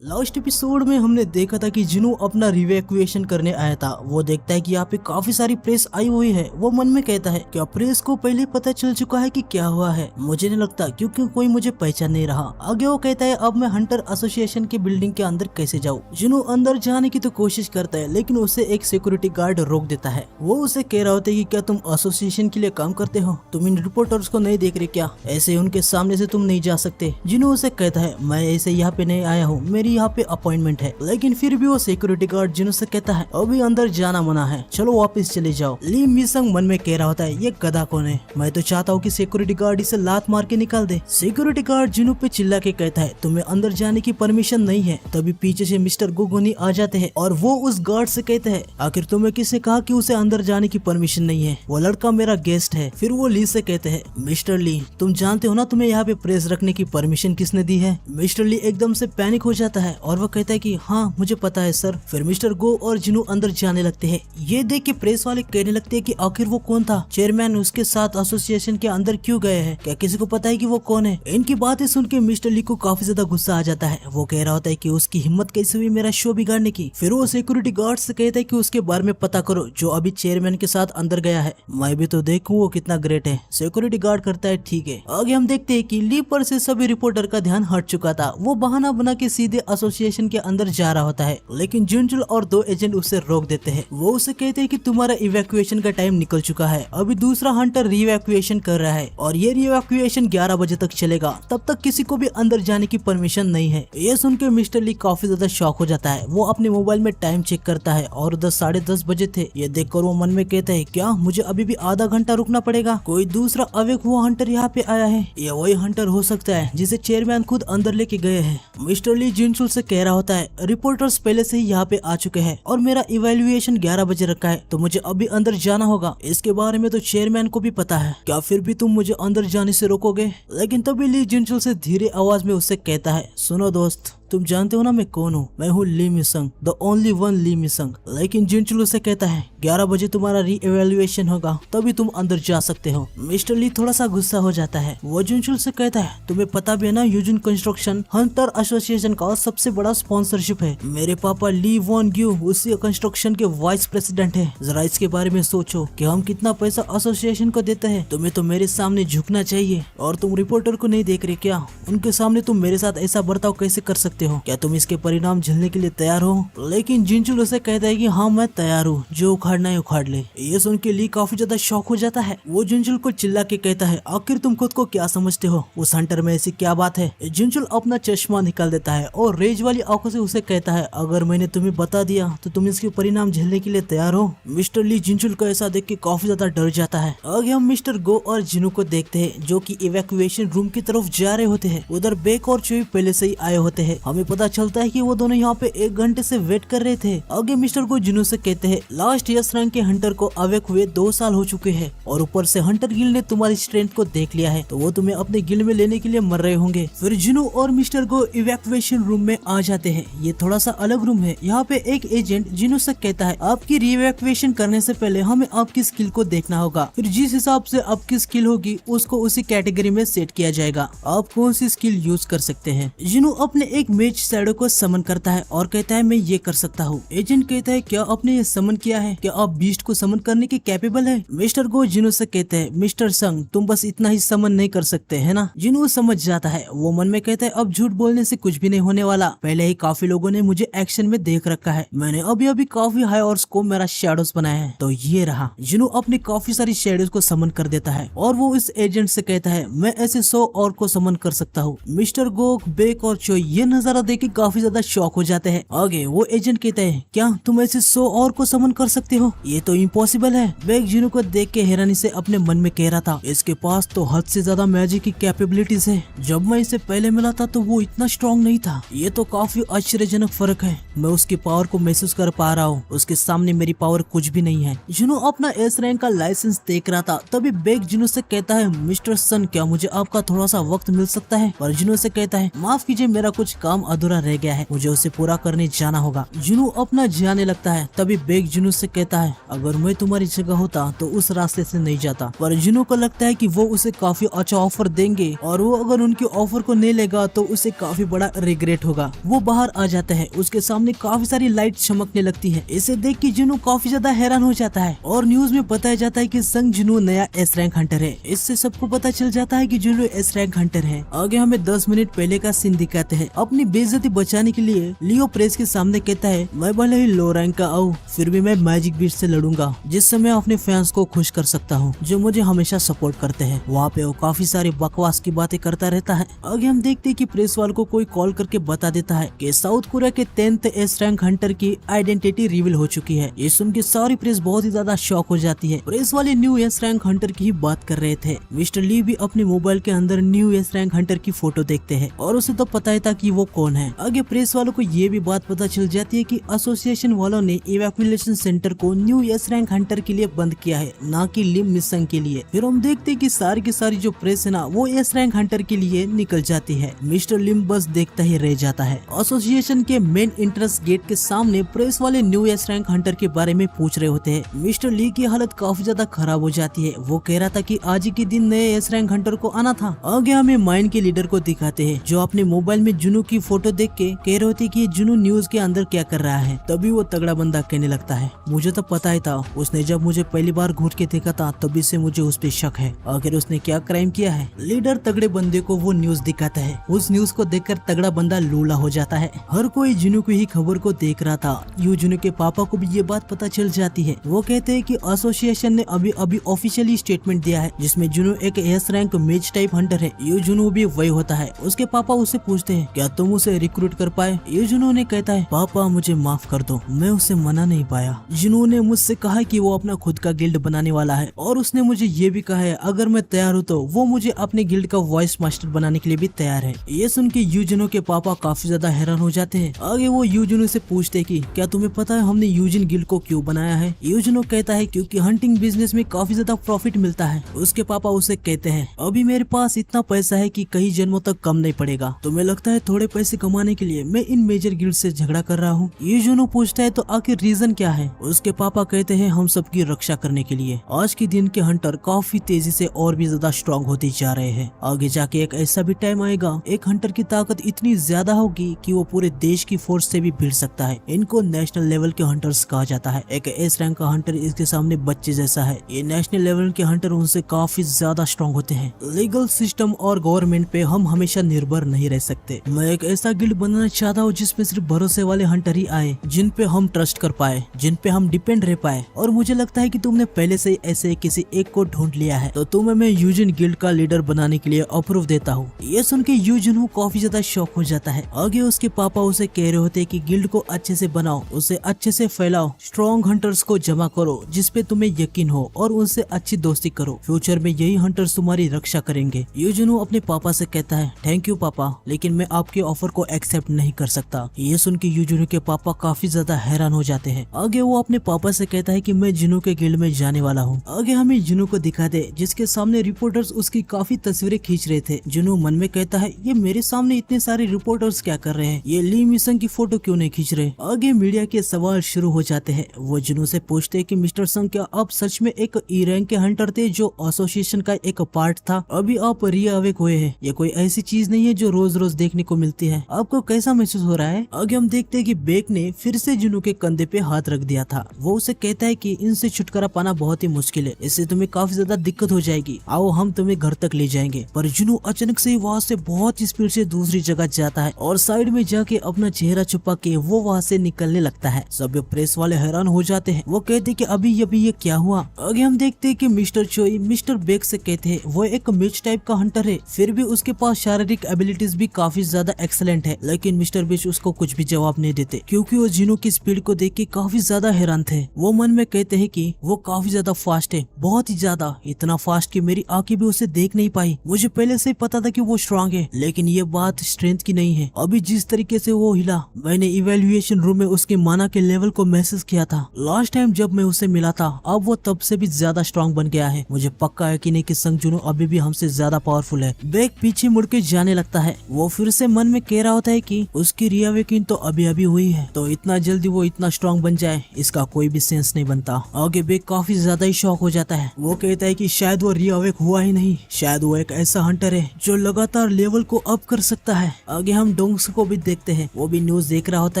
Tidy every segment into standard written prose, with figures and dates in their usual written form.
Last episode में हमने देखा था कि जिनू अपना रिवैक्यूएशन करने आया था। वो देखता है कि यहाँ पे काफी सारी प्रेस आई हुई है। वो मन में कहता है क्या प्रेस को पहले पता चल चुका है कि क्या हुआ है? मुझे नहीं लगता, क्योंकि कोई मुझे पहचान नहीं रहा। आगे वो कहता है अब मैं हंटर एसोसिएशन की बिल्डिंग के अंदर कैसे जाऊँ? जिनू अंदर जाने की तो कोशिश करता है, लेकिन उसे एक सिक्योरिटी गार्ड रोक देता है। वो उसे कह रहा होता है कि क्या तुम एसोसिएशन के लिए काम करते हो? तुम इन रिपोर्टर्स को नहीं देख रहे क्या? ऐसे उनके सामने से तुम नहीं जा सकते। जिनू उसे कहता है मैं ऐसे यहाँ पे नहीं आया हूँ, मेरी यहाँ पे अपॉइंटमेंट है। लेकिन फिर भी वो सिक्योरिटी गार्ड जिनू से कहता है अभी अंदर जाना मना है, चलो वापस चले जाओ। ली मिसंग मन में कह रहा होता है ये गधा कौन है? मैं तो चाहता हूँ कि सिक्योरिटी गार्ड इसे लात मार के निकाल दे। सिक्योरिटी गार्ड जिनू पे चिल्ला के कहता है तुम्हें अंदर जाने की परमिशन नहीं है। तभी पीछे से मिस्टर गोगोनी आ जाते हैं और वो उस गार्ड से कहते हैं आखिर तुम्हें किसने कहा कि उसे अंदर जाने की परमिशन नहीं है? वो लड़का मेरा गेस्ट है। फिर वो ली से कहते हैं मिस्टर ली तुम जानते हो ना तुम्हें यहाँ पे प्रेस रखने की परमिशन किसने दी है? मिस्टर ली एकदम से पैनिक हो जाता है और वो कहता है कि हाँ मुझे पता है सर। फिर मिस्टर गो और जिनू अंदर जाने लगते हैं। ये देख के प्रेस वाले कहने लगते हैं कि आखिर वो कौन था? चेयरमैन उसके साथ एसोसिएशन के अंदर क्यों गए हैं? क्या किसी को पता है कि वो कौन है? इनकी बातें सुन के मिस्टर ली को काफी ज्यादा गुस्सा आ जाता है। वो कह रहा होता है कि उसकी हिम्मत कैसे हुई मेरा शो बिगाड़ने की। फिर वो सिक्योरिटी गार्ड से कहता है कि उसके बारे में पता करो जो अभी चेयरमैन के साथ अंदर गया है। मैं भी तो देखूं वो कितना ग्रेट है। सिक्योरिटी गार्ड करता है ठीक है। आगे हम देखते हैं कि ली पर से सभी रिपोर्टर का ध्यान हट चुका था। वो बहाना बना के सीधे एसोसिएशन के अंदर जा रहा होता है, लेकिन जुनजुल और दो एजेंट उसे रोक देते हैं। वो उसे कहते हैं कि तुम्हारा इवैक्यूएशन का टाइम निकल चुका है। अभी दूसरा हंटर रिवैक्यूएशन कर रहा है और ये रिवैक्यूएशन 11 बजे तक चलेगा। तब तक किसी को भी अंदर जाने की परमिशन नहीं है। ये सुन के मिस्टर ली काफी ज्यादा शॉक हो जाता है। वो अपने मोबाइल में टाइम चेक करता है और 10 साढ़े 10 बजे थे। ये देखकर वो मन में कहता है क्या मुझे अभी भी आधा घंटा रुकना पड़ेगा? कोई दूसरा अवेक हुआ हंटर यहाँ पे आया है। ये वही हंटर हो सकता है जिसे चेयरमैन खुद अंदर लेके गए हैं। मिस्टर ली जिनसुल से कह रहा होता है रिपोर्टर्स पहले से ही यहाँ पे आ चुके हैं और मेरा इवैल्यूएशन 11 बजे रखा है, तो मुझे अभी अंदर जाना होगा। इसके बारे में तो चेयरमैन को भी पता है। क्या फिर भी तुम मुझे अंदर जाने से रोकोगे? लेकिन तभी ली जिनसुल से धीरे आवाज में उससे कहता है सुनो दोस्त, तुम जानते हो ना मैं कौन हूँ? मैं हूँ ली मिसंग, द ओनली वन ली मिसंग। लेकिन जिनचुल से कहता है 11 बजे तुम्हारा री एवेल्युएशन होगा, तभी तुम अंदर जा सकते हो। मिस्टर ली थोड़ा सा गुस्सा हो जाता है। वो जिनचुल से कहता है तुम्हें पता भी है ना यूजुन कंस्ट्रक्शन हंटर एसोसिएशन का सबसे बड़ा स्पॉन्सरशिप है। मेरे पापा ली वॉन ग्यू उसी कंस्ट्रक्शन के वाइस प्रेसिडेंट है। जरा इसके बारे में सोचो कि हम कितना पैसा एसोसिएशन को देते हैं। तुम्हें तो मेरे सामने झुकना चाहिए। और तुम रिपोर्टर को नहीं देख रहे क्या? उनके सामने तुम मेरे साथ ऐसा बर्ताव कैसे कर सकते हो? क्या तुम इसके परिणाम झेलने के लिए तैयार हो? लेकिन जिनचुल उसे कहता है कि हाँ मैं तैयार हूँ, जो उखाड़ना है उखाड़ ले। ये सुन के ली काफी ज्यादा शॉक हो जाता है। वो जिनचुल को चिल्ला के कहता है आखिर तुम खुद को क्या समझते हो? उस हंटर में ऐसी क्या बात है? जिनचुल अपना चश्मा निकाल देता है और रेज वाली आंखों से उसे कहता है अगर मैंने तुम्हें बता दिया तो तुम इसके परिणाम झेलने के लिए तैयार हो? मिस्टर ली जिनचुल को ऐसा देख के काफी ज्यादा डर जाता है। आगे हम मिस्टर गो और जिनू को देखते हैं जो कि इवैक्यूएशन रूम की तरफ जा रहे होते हैं। उधर बेक और चोई पहले से ही आए होते हैं। हमें पता चलता है कि वो दोनों यहाँ पे 1 घंटे से वेट कर रहे थे। आगे मिस्टर को जिनू से कहते हैं लास्ट यस रैंक के हंटर को अवेक हुए 2 साल हो चुके हैं और ऊपर से हंटर गिल्ड ने तुम्हारी स्ट्रेंथ को देख लिया है, तो वो तुम्हें अपने गिल्ड में लेने के लिए मर रहे होंगे। फिर जिनू और मिस्टर को इवैक्यूएशन रूम में आ जाते हैं। ये थोड़ा सा अलग रूम है। यहाँ पे एक एजेंट जिनू से कहता है आपकी रिवैक्यूएशन करने से पहले हमें आपकी स्किल को देखना होगा। फिर जिस हिसाब से आपकी स्किल होगी उसको उसी कैटेगरी में सेट किया जाएगा। आप कौन सी स्किल यूज कर सकते हैं? जिनू अपने एक मेज शैडो को समन करता है और कहता है मैं ये कर सकता हूँ। एजेंट कहता है क्या आपने ये समन किया है? क्या आप बीस्ट को समन करने के कैपेबल है? मिस्टर गो जिनू से कहते हैं मिस्टर संग तुम बस इतना ही समन नहीं कर सकते है ना? जिनू समझ जाता है। वो मन में कहता है अब झूठ बोलने से कुछ भी नहीं होने वाला। पहले ही काफी लोगों ने मुझे एक्शन में देख रखा है। मैंने अभी अभी काफी हाई और को मेरा शेडोज बनाया है, तो ये रहा। जिनू अपनी काफी सारी शेडोज को समन कर देता है और वो इस एजेंट से कहता है मैं ऐसे 100 और को समन कर सकता हूँ। मिस्टर गो, बेक और चोई ये नजारा देख के काफी ज्यादा शॉक हो जाते हैं। आगे वो एजेंट कहता है क्या तुम ऐसे 100 और को समन कर सकते हो? ये तो इम्पॉसिबल है। बेक जिनू को देख के हैरानी से अपने मन में कह रहा था इसके पास तो हद से ज्यादा मैजिक की कैपेबिलिटीज है। जब मैं इसे पहले मिला था तो वो इतना स्ट्रॉन्ग नहीं था। ये तो काफी आश्चर्यजनक फर्क है। मैं उसकी पावर को महसूस कर पा रहा हूँ। उसके सामने मेरी पावर कुछ भी नहीं है। जिनू अपना एस रैंक का लाइसेंस देख रहा था। तभी बेक जिनू से कहता है मिस्टर सन क्या मुझे आपका थोड़ा सा वक्त मिल सकता है? पर जिनू से कहता है माफ कीजिए मेरा कुछ काम काम अधूरा रह गया है, मुझे उसे पूरा करने जाना होगा। जुनू अपना जाने लगता है, तभी बेक जुनू से कहता है अगर मैं तुम्हारी जगह होता तो उस रास्ते से नहीं जाता। पर जुनू को लगता है कि वो उसे काफी अच्छा ऑफर देंगे और वो अगर उनके ऑफर को नहीं लेगा तो उसे काफी बड़ा रिग्रेट होगा। वो बाहर आ जाता है, उसके सामने काफी सारी लाइट चमकने लगती है। इसे देख के जुनू काफी ज्यादा हैरान हो जाता है और न्यूज में बताया जाता है कि संग जुनू नया एस रैंक हंटर है। इससे सबको पता चल जाता है कि जुनू एस रैंक हंटर है। आगे हमें 10 मिनट पहले का सीन दिखाते हैं। अपनी बेइज्जती बचाने के लिए लियो प्रेस के सामने कहता है मैं भले ही लो रैंक का आऊं, फिर भी मैं मैजिक बीट से लड़ूंगा, जिससे मैं अपने फैंस को खुश कर सकता हूं जो मुझे हमेशा सपोर्ट करते हैं। वहाँ पे वो काफी सारी बकवास की बातें करता रहता है। आगे हम देखते हैं कि प्रेस वाले को कोई कॉल करके बता देता है कि साउथ कोरिया के 10th एस रैंक हंटर की आइडेंटिटी रिवील हो चुकी है। ये सुन के सारी प्रेस बहुत ही ज्यादा शॉक हो जाती है। प्रेस वाले न्यू एस रैंक हंटर की ही बात कर रहे थे। मिस्टर ली भी अपने मोबाइल के अंदर न्यू एस रैंक हंटर की फोटो देखते हैं और उसे तो पता ही था कि वो कौन है। आगे प्रेस वालों को ये भी बात पता चल जाती है कि एसोसिएशन वालों ने इवैक्यूएशन सेंटर को न्यू एस रैंक हंटर के लिए बंद किया है, ना कि लिम मिशन के लिए। फिर हम देखते हैं कि सारी की सारी जो प्रेस है ना वो एस रैंक हंटर के लिए निकल जाती है। मिस्टर लिम बस देखता ही रह जाता है। एसोसिएशन के मेन एंट्रेंस गेट के सामने प्रेस वाले न्यू एस रैंक हंटर के बारे में पूछ रहे होते हैं। मिस्टर ली की हालत काफी ज्यादा खराब हो जाती है। वो कह रहा था कि आज ही के दिन नए एस रैंक हंटर को आना था। आगे हमें माइन के लीडर को दिखाते हैं जो अपने मोबाइल में जुनू की फोटो देख के कह रहे होते कि जुनू न्यूज के अंदर क्या कर रहा है। तभी वो तगड़ा बंदा कहने लगता है मुझे तो पता ही था, उसने जब मुझे पहली बार घूर के देखा था तभी से मुझे उस पे शक है। आखिर उसने क्या क्राइम किया है। लीडर तगड़े बंदे को वो न्यूज दिखाता है। उस न्यूज को देखकर तगड़ा बंदा लूला हो जाता है। हर कोई जुनू की ही खबर को देख रहा था। यू जुनू के पापा को भी ये बात पता चल जाती है। वो कहते हैं कि एसोसिएशन ने अभी ऑफिशियली स्टेटमेंट दिया है जिसमें जुनू एक एस रैंक मेज टाइप हंटर है। यू जुनू भी वही होता है। उसके पापा उससे पूछते हैं क्या तुम उसे रिक्रूट कर पाए। यू जुनू ने कहता है पापा मुझे माफ कर दो, मैं उसे मना नहीं पाया। जुनू ने मुझसे कहा कि वो अपना खुद का गिल्ड बनाने वाला है और उसने मुझे ये भी कहा है अगर मैं तैयार हूँ तो वो मुझे अपने गिल्ड का वॉइस मास्टर बनाने के लिए भी तैयार है। ये सुन के यू जुनू के पापा काफी ज्यादा हैरान हो जाते हैं। आगे वो यू जुनू से पूछते कि क्या तुम्हें पता है हमने यूजिन गिल्ड को क्यों बनाया है। यू जुनू कहता है क्योंकि हंटिंग बिजनेस में काफी ज्यादा प्रॉफिट मिलता है। उसके पापा उसे कहते हैं अभी मेरे पास इतना पैसा है कि कई जन्मों तक कम नहीं पड़ेगा। तुम्हें लगता है थोड़े पैसे कमाने के लिए मैं इन मेजर गिल्ड से झगड़ा कर रहा हूँ। यू जुनू पूछता है तो आखिर रीजन क्या है। उसके पापा कहते हैं हम सबकी रक्षा करने के लिए। आज के दिन के हंटर काफी तेजी से और भी ज्यादा स्ट्रॉन्ग होते जा रहे हैं। आगे जाके एक ऐसा भी टाइम आएगा एक हंटर की ताकत इतनी ज्यादा होगी कि वो पूरे देश की फोर्स से भी भिड़ सकता है। इनको नेशनल लेवल के हंटर्स कहा जाता है। एक एस रैंक का हंटर इसके सामने बच्चे जैसा है। ये नेशनल लेवल के हंटर उनसे काफी ज्यादा स्ट्रॉन्ग होते हैं। लीगल सिस्टम और गवर्नमेंट पे हम हमेशा निर्भर नहीं रह सकते। मैं एक ऐसा गिल्ड बनाना चाहता हूँ जिसमें सिर्फ भरोसे वाले हंटर ही आए, जिन पे हम ट्रस्ट कर पाए, जिन पे हम डिपेंड रह पाए। और मुझे लगता है कि तुमने पहले से ऐसे किसी एक को ढूंढ लिया है, तो तुम्हें मैं यूजिन गिल्ड का लीडर बनाने के लिए अप्रूव देता हूँ। ये सुन के यूजिन काफी ज्यादा शॉक हो जाता है। आगे उसके पापा उसे कह रहे होते कि गिल्ड को अच्छे से बनाओ, उसे अच्छे से फैलाओ, स्ट्रॉन्ग हंटर्स को जमा करो जिसपे तुम्हें यकीन हो और उनसे अच्छी दोस्ती करो। फ्यूचर में यही हंटर्स तुम्हारी रक्षा करेंगे। यूजिन अपने पापा से कहता है थैंक यू पापा, लेकिन मैं आपके ऑफर को एक्सेप्ट नहीं कर सकता। ये सुन के यूजिन के पापा काफी ज्यादा हैरान हो जाते हैं। आगे वो अपने पापा से कहता है कि मैं जिनू के गिल्ड में जाने वाला हूँ। आगे हमें जिनू को दिखा दे जिसके सामने रिपोर्टर्स उसकी काफी तस्वीरें खींच रहे थे। जिनू मन में कहता है ये मेरे सामने इतने सारे रिपोर्टर्स क्या कर रहे हैं, ये ली मिशन की फोटो क्यों नहीं खींच रहे। आगे मीडिया के सवाल शुरू हो जाते हैं। वो जिनू से पूछते हैं कि मिस्टर संग क्या आप सच में एक ई रैंक के हंटर थे जो एसोसिएशन का एक पार्ट था। अभी आप रीअवेक हुए हैं, ये कोई ऐसी चीज नहीं है जो रोज रोज देखने को मिलती है। आपको कैसा महसूस हो रहा है। आगे हम देखते हैं कि बेक ने फिर से जिनू के कंधे पे हाथ रख दिया था। वो उसे कहता है कि इनसे छुटकारा पाना बहुत ही मुश्किल है, इससे तुम्हें काफी ज्यादा दिक्कत हो जाएगी, आओ हम तुम्हें घर तक ले जाएंगे। पर जिनू अचानक से वहाँ से बहुत स्पीड से दूसरी जगह जाता है और साइड में जाके अपना चेहरा छुपा के वो वहाँ से निकलने लगता है। सब प्रेस वाले हैरान हो जाते हैं। वो कहते कि अभी ये क्या हुआ। आगे हम देखते हैं कि मिस्टर चोई मिस्टर बेक से कहते हैं वो एक मिच टाइप का हंटर है, फिर भी उसके पास शारीरिक एबिलिटीज भी काफी ज्यादा एक्सेलेंट है। लेकिन मिस्टर बिच उसको कुछ भी जवाब नहीं देते क्योंकि वो जिनू की स्पीड को देख के काफी ज्यादा हैरान थे। वो मन में कहते हैं कि वो काफी ज्यादा फास्ट है, बहुत ही ज्यादा, इतना फास्ट कि मेरी आंखें भी उसे देख नहीं पाई। मुझे पहले से ही पता था कि वो स्ट्रांग है, लेकिन ये बात स्ट्रेंथ की नहीं है। अभी जिस तरीके से वो हिला, मैंने इवेल्युएशन रूम में उसके माना के लेवल को महसूस किया था। लास्ट टाइम जब मैं उसे मिला था, अब वो तब से भी ज्यादा स्ट्रांग बन गया है। मुझे पक्का यकीन है कि संग जुनू अभी भी हमसे ज्यादा पावरफुल है। बेक पीछे मुड़ के जाने लगता है। वो फिर से मन में में कह रहा होता है कि उसकी रीअवेकिंग तो अभी अभी हुई है, तो इतना जल्दी वो इतना स्ट्रांग बन जाए इसका कोई भी सेंस नहीं बनता। आगे बेक काफी ज्यादा ही शॉक हो जाता है। वो कहता है कि शायद वो रीअवेक हुआ ही नहीं, शायद वो एक ऐसा हंटर है जो लगातार लेवल को अप कर सकता है। आगे हम डोंग्स को भी देखते हैं, वो भी न्यूज देख रहा होता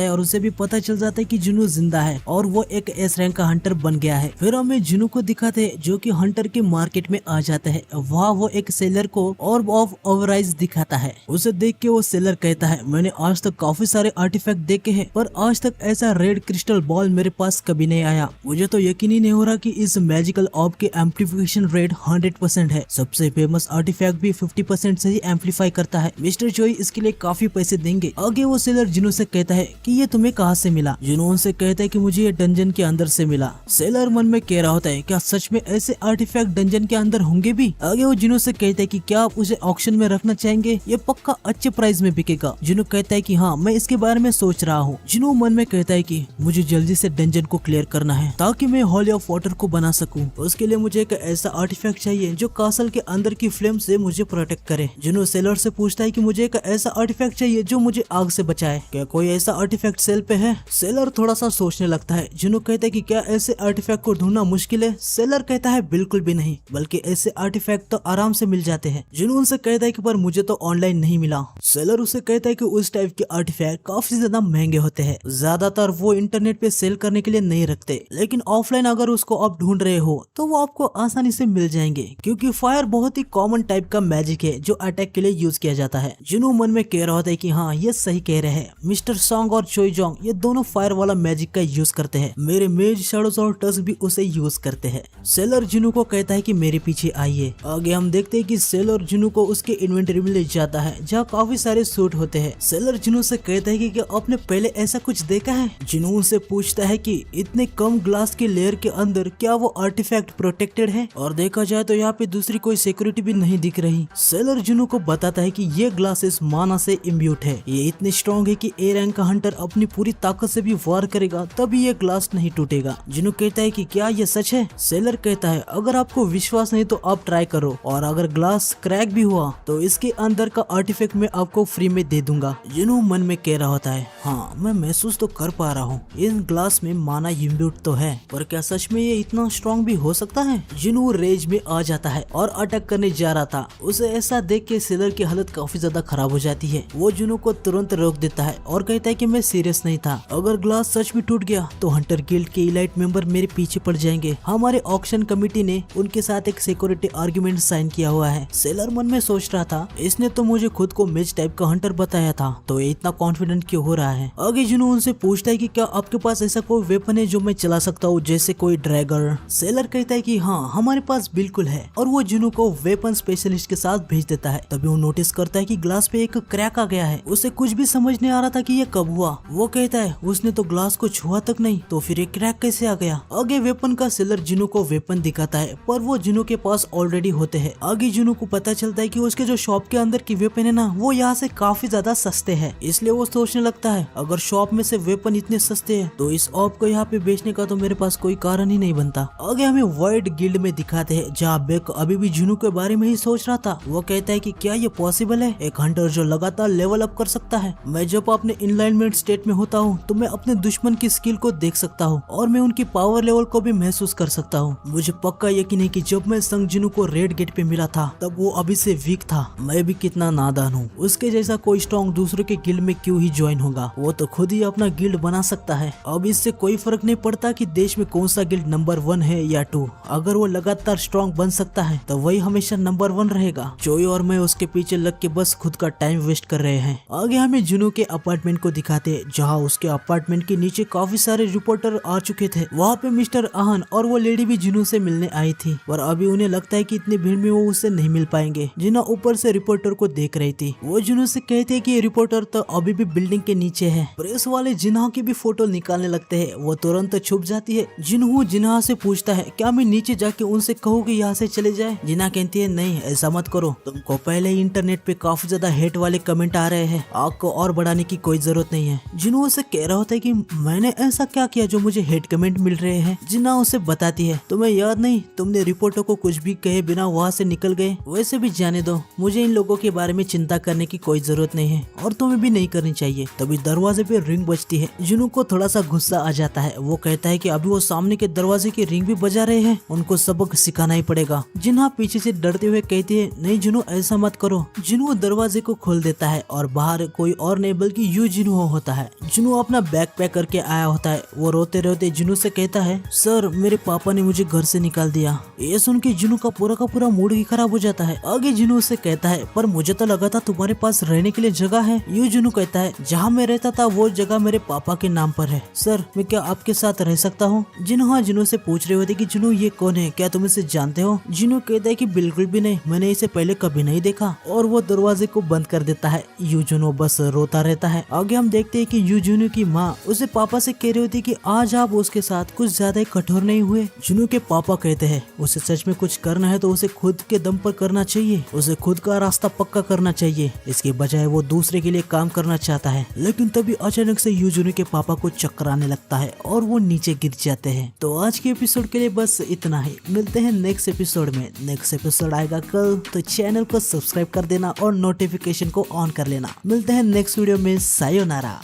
है और उसे भी पता चल जाता है कि जुनू जिंदा है और वो एक एस रैंक का हंटर बन गया है। फिर हमें जुनू को दिखाते हैं जो कि हंटर के मार्केट में आ जाता है। वहाँ वो एक सेलर को ऑर्ब ऑफ ओवराइज दिखाता है। उसे देख के वो सेलर कहता है, मैंने आज तक काफी सारे आर्टिफैक्ट देखे हैं पर आज तक ऐसा रेड क्रिस्टल बॉल मेरे पास कभी नहीं आया। मुझे तो यकीन ही नहीं हो रहा कि इस मैजिकल ऑर्ब के एम्प्लीफिकेशन रेट 100% है। सबसे फेमस आर्टिफैक्ट भी 50% से ही एम्पलीफाई करता है। मिस्टर चोई इसके लिए काफी पैसे देंगे। आगे वो सेलर जुनू से कहता है कि ये तुम्हें कहाँ से मिला। जुनू उनसे कहता है कि मुझे ये डंजन के अंदर से मिला। सेलर मन में कह रहा होता है, क्या सच में ऐसे आर्टिफैक्ट डंजन के अंदर होंगे भी। आगे वो जुनू से कहता है कि क्या आप उसे ऑक्शन में रखना चाहेंगे, ये पक्का अच्छे प्राइस में बिकेगा। जुनू कहता है कि हाँ, मैं इसके बारे में सोच रहा हूँ। जुनू मन में कहता है कि मुझे जल्दी से डंजन को क्लियर करना है ताकि मैं हॉली ऑफ वाटर को बना सकूं। उसके लिए मुझे एक ऐसा आर्टिफैक्ट चाहिए जो कासल के अंदर की फ्लेम से मुझे प्रोटेक्ट करे। जुनू सेलर से पूछता है कि मुझे एक ऐसा आर्टिफैक्ट चाहिए जो मुझे आग से बचाए। क्या कोई ऐसा आर्टिफैक्ट सेल पे है। सेलर थोड़ा सा सोचने लगता है। जुनू कहता है कि क्या ऐसे आर्टिफैक्ट को ढूंढना मुश्किल है। सेलर कहता है बिल्कुल भी नहीं, बल्कि ऐसे आर्टिफैक्ट तो आराम से मिल जाते हैं। जुनू उनसे कहता है कि पर मुझे तो ऑनलाइन नहीं मिला। सेलर उसे कहता है कि उस टाइप के आर्टिफैक्ट काफी ज्यादा महंगे होते हैं, ज्यादातर वो इंटरनेट पे सेल करने के लिए नहीं रखते, लेकिन ऑफलाइन अगर उसको आप ढूंढ रहे हो तो वो आपको आसानी से मिल जाएंगे, क्योंकि फायर बहुत ही कॉमन टाइप का मैजिक है जो अटैक के लिए यूज किया जाता है। जुनू मन में कह रहा होता है कि हाँ, ये सही कह रहे हैं। मिस्टर सॉन्ग और चोई जोंग ये दोनों फायर वाला मैजिक का यूज करते हैं। मेरे मेज शैडोज और टस्क भी उसे यूज करते हैं। सेलर जुनू को कहता है कि मेरे पीछे आइए। आगे हम देखते हैं कि सेलर जुनू को उसके इन्वेंटरी में ले जाता है जहाँ काफी सारे सूट होते हैं। सेलर जुनू से कहता है कि क्या आपने पहले ऐसा कुछ देखा है। जुनू उनसे पूछता है कि इतने कम ग्लास के लेयर के अंदर क्या वो आर्टिफैक्ट प्रोटेक्टेड है, और देखा जाए तो यहाँ पे दूसरी कोई सिक्योरिटी भी नहीं दिख रही। सेलर जुनू को बताता है कि ये ग्लासेस माना से इम्ब्यूट है, ये इतने स्ट्रॉन्ग है कि ए रैंक का हंटर अपनी पूरी ताकत से भी वार करेगा तभी ये ग्लास नहीं टूटेगा। जुनू कहता है कि क्या ये सच है। सेलर कहता है अगर आपको विश्वास नहीं तो आप ट्राई करो, और अगर ग्लास क्रैक भी हुआ तो इसके अंदर का आर्टिफैक्ट मैं आपको फ्री में दे दूंगा। जुनू मन में कह रहा होता है, हाँ मैं महसूस तो कर पा रहा हूँ इन ग्लास में माना इम्ब्यूट तो है, पर क्या सच में ये इतना स्ट्रॉन्ग भी हो सकता है। जुनू रेज में आ जाता है और अटैक करने जा रहा था। उसे ऐसा देख के सेलर की हालत काफी ज्यादा खराब हो जाती है। वो जुनू को तुरंत रोक देता है और कहता है कि मैं सीरियस नहीं था, अगर ग्लास सच में टूट गया तो हंटर गिल्ड के इलाइट मेंबर मेरे पीछे पड़ जाएंगे। हमारे ऑक्शन कमेटी ने उनके साथ एक सिक्योरिटी आर्ग्यूमेंट साइन किया हुआ है। सेलर मन में सोच रहा था, इसने तो मुझे खुद को मेज टाइप का हंटर बताया था, तो ये इतना कॉन्फिडेंट क्यों हो रहा है। आगे जुनू उनसे पूछता है कि क्या आपके पास ऐसा कोई वेपन है जो मैं चला सकता हूँ, जैसे कोई ड्रैगर। सेलर कहता है कि हाँ हमारे पास बिल्कुल है, और वो जुनू को वेपन स्पेशलिस्ट के साथ भेज देता है। तभी वो नोटिस करता है कि ग्लास पे एक क्रैक आ गया है। उसे कुछ भी समझ नहीं आ रहा था कि ये कब हुआ। वो कहता है उसने तो ग्लास को छुआ तक नहीं, तो फिर ये क्रैक कैसे आ गया। आगे वेपन का सेलर जुनू को वेपन दिखाता है, पर वो जुनू के पास ऑलरेडी होते हैं। आगे जुनू को पता चलता है कि उसके जो शॉप के अंदर की वेपन है ना, वो यहाँ से काफी ज्यादा सस्ते हैं। इसलिए वो सोचने लगता है अगर शॉप में से वेपन इतने सस्ते हैं तो इस ऑप को यहाँ पे बेचने का तो मेरे पास कोई कारण ही नहीं बनता। आगे हमें वाइट गिल्ड में दिखाते हैं जहाँ बेक अभी भी जुनू के बारे में ही सोच रहा था। वो कहता है कि क्या ये पॉसिबल है, एक हंटर जो लगातार लेवल अप कर सकता है। मैं जब अपने इनलाइनमेंट स्टेट में होता हूँ तो मैं अपने दुश्मन की स्किल को देख सकता हूँ और मैं उनकी पावर लेवल को भी महसूस कर सकता हूँ। मुझे पक्का यकीन है कि जब मैं संग जुनू को रेड गेट पे मिला था तब वो अभी से वीक था। मैं भी कितना नादान हूँ, उसके जैसा कोई स्ट्रॉन्ग दूसरों के गिल्ड में क्यों ही ज्वाइन होगा। वो तो खुद ही अपना गिल्ड बना सकता है। अब इससे कोई फर्क नहीं पड़ता कि देश में कौन सा गिल्ड नंबर 1 है या 2। अगर वो लगातार स्ट्रॉन्ग बन सकता है तो वही हमेशा नंबर 1 रहेगा। चोई और मैं उसके पीछे लग के बस खुद का टाइम वेस्ट कर रहे हैं। आगे हमें जुनू के अपार्टमेंट को दिखाते जहाँ उसके अपार्टमेंट के नीचे काफी सारे रिपोर्टर आ चुके थे। वहाँ पे मिस्टर आहन और वो लेडी भी जुनू से मिलने आई थी, पर अभी उन्हें लगता है कि इतनी भीड़ में वो उससे नहीं मिल पाएंगे। जिन्ना ऊपर से रिपोर्टर को देख रही थी। वो जुनू से कहते हैं कि ये रिपोर्टर तो अभी भी बिल्डिंग के नीचे है। प्रेस वाले जिन्हा की भी फोटो निकालने लगते हैं। वो तुरंत छुप जाती है। जिन्हू जिन्हा से पूछता है क्या मैं नीचे जाके उनसे कहूँ कि यहाँ से चले जाए। जिन्हा कहती है नहीं ऐसा मत करो, तुमको पहले ही इंटरनेट पे काफी ज्यादा हेट वाले कमेंट आ रहे हैं, आग को और बढ़ाने की कोई जरूरत नहीं है। जिन्हू उसे कह रहा होता है कि मैंने ऐसा क्या किया जो मुझे हेट कमेंट मिल रहे हैं। जिन्हा उसे बताती है तुम्हें याद नहीं, तुमने रिपोर्टर को कुछ भी कहे बिना वहाँ से निकल गए। वैसे भी जाने दो, मुझे इन लोगों के बारे में चिंता करने की कोई जरूरत जरूरत नहीं है और तुम्हें भी नहीं करनी चाहिए। तभी दरवाजे पे रिंग बजती है। जुनू को थोड़ा सा गुस्सा आ जाता है। वो कहता है कि अभी वो सामने के दरवाजे की रिंग भी बजा रहे हैं, उनको सबक सिखाना ही पड़ेगा। जिन्हा पीछे से डरते हुए कहती है, नहीं जुनू ऐसा मत करो। जुनू दरवाजे को खोल देता है और बाहर कोई और नहीं बल्कि यू जिनू होता है। जुनू अपना बैग पैक करके आया होता है। वो रोते रोते जुनू से कहता है, सर मेरे पापा ने मुझे घर से निकाल दिया। ये सुन के जुनू का पूरा मूड ही खराब हो जाता है। आगे जुनू उससे कहता है, पर मुझे तो लगा था तुम्हारे पास रहने के लिए जगह है। यू जुनू कहता है, जहाँ मैं रहता था वो जगह मेरे पापा के नाम पर है। सर मैं क्या आपके साथ रह सकता हूँ? जुनू से पूछ रहे होते कि जुनू ये कौन है, क्या तुम इसे जानते हो? जुनू कहता है कि बिल्कुल भी नहीं, मैंने इसे पहले कभी नहीं देखा, और वो दरवाजे को बंद कर देता है। यू जुनू बस रोता रहता है। आगे हम देखते हैं कि यू जुनू की माँ उसे पापा से कह रही होती कि आज आप उसके साथ कुछ ज्यादा कठोर नहीं हुए। जुनू के पापा कहते हैं, उसे सच में कुछ करना है तो उसे खुद के दम पर करना चाहिए, उसे खुद का रास्ता पक्का करना चाहिए। इसके बजाय वो दूसरे के लिए काम करना चाहता है। लेकिन तभी अचानक से यू जुनू के पापा को चक्कर आने लगता है और वो नीचे गिर जाते हैं। तो आज के एपिसोड के लिए बस इतना ही। मिलते हैं नेक्स्ट एपिसोड में। नेक्स्ट एपिसोड आएगा कल, तो चैनल को सब्सक्राइब कर देना और नोटिफिकेशन को ऑन कर लेना। मिलते हैं नेक्स्ट वीडियो में। सायोनारा।